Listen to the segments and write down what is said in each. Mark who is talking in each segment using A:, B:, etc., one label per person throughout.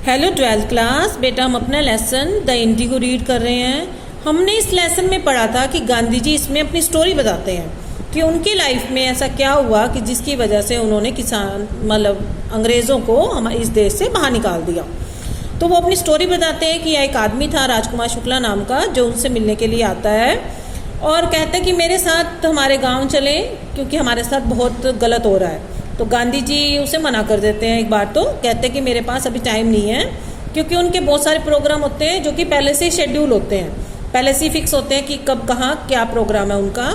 A: Hello 12th class बेटा, हम अपना लेसन द इंडिगो रीड कर रहे हैं। हमने इस लेसन में पढ़ा था कि गांधी जी इसमें अपनी स्टोरी बताते हैं कि उनकी लाइफ में ऐसा क्या हुआ कि जिसकी वजह से उन्होंने अंग्रेज़ों को हमारे इस देश से बाहर निकाल दिया। तो वो अपनी स्टोरी बताते हैं कि एक आदमी था राजकुमार शुक्ला नाम का, जो उनसे मिलने के लिए आता है और कहता है कि मेरे साथ हमारे गाँव चले क्योंकि हमारे साथ बहुत गलत हो रहा है। तो गांधी जी उसे मना कर देते हैं। एक बार तो कहते हैं कि मेरे पास अभी टाइम नहीं है, क्योंकि उनके बहुत सारे प्रोग्राम होते हैं जो कि पहले से ही शेड्यूल होते हैं, पहले से ही फिक्स होते हैं कि कब कहाँ क्या प्रोग्राम है उनका।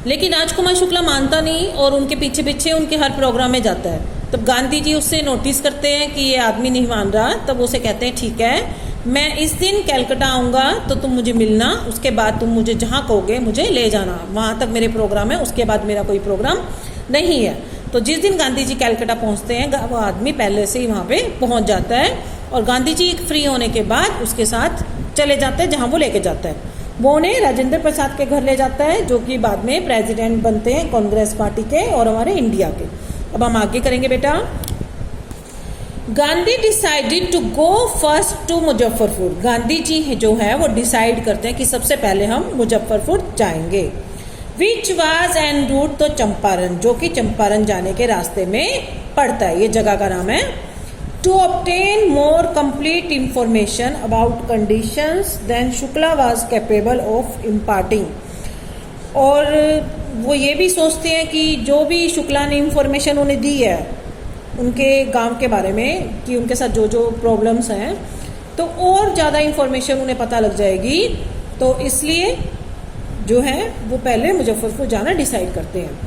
A: लेकिन राजकुमार शुक्ला मानता नहीं और उनके पीछे पीछे उनके हर प्रोग्राम में जाता है। तब गांधी जी उससे नोटिस करते हैं कि ये आदमी नहीं मान रहा। तब उसे कहते हैं ठीक है, मैं इस दिन कलकत्ता आऊँगा तो तुम मुझे मिलना, उसके बाद तुम मुझे जहाँ कहोगे मुझे ले जाना, वहाँ तक मेरे प्रोग्राम है, उसके बाद मेरा कोई प्रोग्राम नहीं है। तो जिस दिन गांधी जी कलकत्ता पहुंचते हैं वो आदमी पहले से ही वहाँ पे पहुंच जाता है और गांधी जी फ्री होने के बाद उसके साथ चले जाते हैं जहाँ वो लेके जाता है। वो उन्हें राजेंद्र प्रसाद के घर ले जाता है, जो कि बाद में प्रेसिडेंट बनते हैं कांग्रेस पार्टी के और हमारे इंडिया के। अब हम आगे करेंगे बेटा। Gandhi decided to go first to Muzaffarpur. Gandhi ji जो है वो डिसाइड करते हैं कि सबसे पहले हम मुजफ्फरपुर जाएंगे। विच वाज एन रूट, तो चंपारण, जो कि चंपारण जाने के रास्ते में पड़ता है, ये जगह का नाम है। To obtain more complete information about conditions than Shukla was capable of imparting. और वो ये भी सोचते हैं कि जो भी शुक्ला ने इंफॉर्मेशन उन्हें दी है उनके गांव के बारे में, कि उनके साथ जो जो प्रॉब्लम्स हैं, तो और ज़्यादा इंफॉर्मेशन उन्हें पता लग जाएगी। तो इसलिए जो है वो पहले मुजफ्फरपुर जाना डिसाइड करते हैं।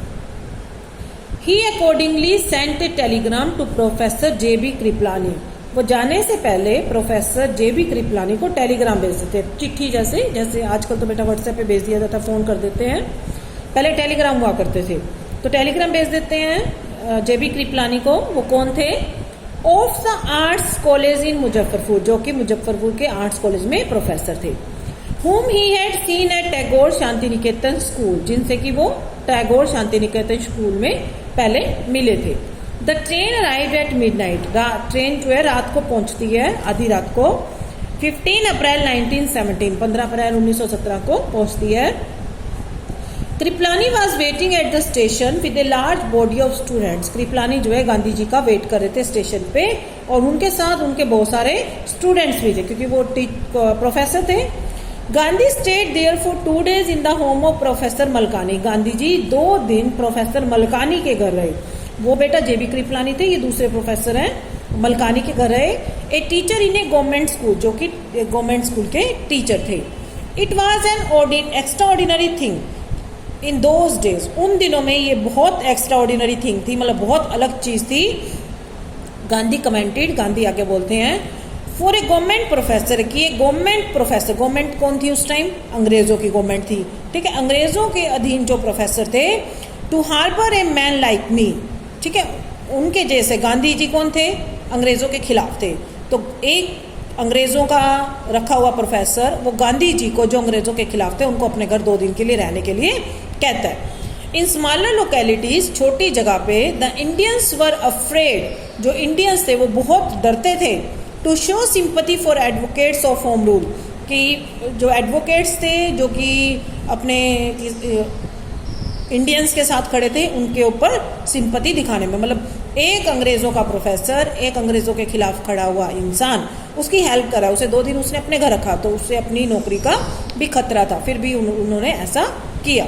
A: He accordingly sent a telegram to professor JB. Kripalani. वो जाने से पहले प्रोफेसर जे.बी. कृपलानी को टेलीग्राम भेज देते हैं, चिट्ठी जैसे जैसे आजकल तो बेटा व्हाट्सएप पे भेज दिया जाता, फ़ोन कर देते हैं, पहले टेलीग्राम हुआ करते थे। तो टेलीग्राम भेज देते हैं जे.बी. कृपलानी को। वो कौन थे? Of the arts college in Muzaffarpur, जो कि मुजफ्फरपुर के आर्ट्स कॉलेज में प्रोफेसर थे। whom he had seen at Tagore Shanti Niketan school, जिनसे कि वो टैगोर शांति निकेतन स्कूल में पहले मिले थे। The train arrive at midnight. Train जो है रात को पहुंचती है, आधी रात को। 15 अप्रैल 1917, 15 अप्रैल 1917 को पहुंचती है। Kripalani was waiting at the station with a large body of students. Kripalani जो है गांधी जी का वेट कर रहे थे स्टेशन पे, और उनके साथ उनके बहुत सारे स्टूडेंट्स भी थे, क्योंकि वो प्रोफेसर थे। Gandhi stayed there for 2 days in the home of professor Malkani. Gandhi ji 2 दिन प्रोफेसर मलकानी के घर रहे। वो बेटा जे.बी. कृपलानी थे, ये दूसरे प्रोफेसर हैं, मलकानी के घर रहे। A teacher in A government school, जो कि गवर्नमेंट स्कूल के टीचर थे। It was an extra ordinary thing in those days. उन दिनों में ये बहुत एक्स्ट्रा ऑर्डिनरी थिंग थी, मतलब बहुत अलग चीज थी। गांधी कमेंटेड, गांधी आगे बोलते हैं, फॉर ए गवर्नमेंट प्रोफेसर, की गवर्नमेंट प्रोफेसर, गवर्नमेंट कौन थी उस टाइम? अंग्रेजों की गवर्नमेंट थी, ठीक है, अंग्रेजों के अधीन जो प्रोफेसर थे। To harbour a man like me, ठीक है, उनके जैसे। गांधी जी कौन थे? अंग्रेजों के खिलाफ थे। तो एक अंग्रेजों का रखा हुआ प्रोफेसर वो गांधी जी को, जो अंग्रेजों के खिलाफ थे, उनको अपने घर 2 दिन के लिए रहने के लिए कहता है। इन स्मॉलर लोकेलिटीज, छोटी जगह पे, द इंडियंस वर अफ्रेड, जो इंडियंस थे वो बहुत डरते थे। To show sympathy for advocates of home rule, कि जो एडवोकेट्स थे जो कि अपने इंडियंस के साथ खड़े थे, उनके ऊपर सिंपैथी दिखाने में, मतलब एक अंग्रेजों का प्रोफेसर, एक अंग्रेजों के खिलाफ खड़ा हुआ इंसान, उसकी हेल्प करा। उसे 2 दिन उसने अपने घर रखा, तो उससे अपनी नौकरी का भी खतरा था, फिर भी उन्होंने ऐसा किया।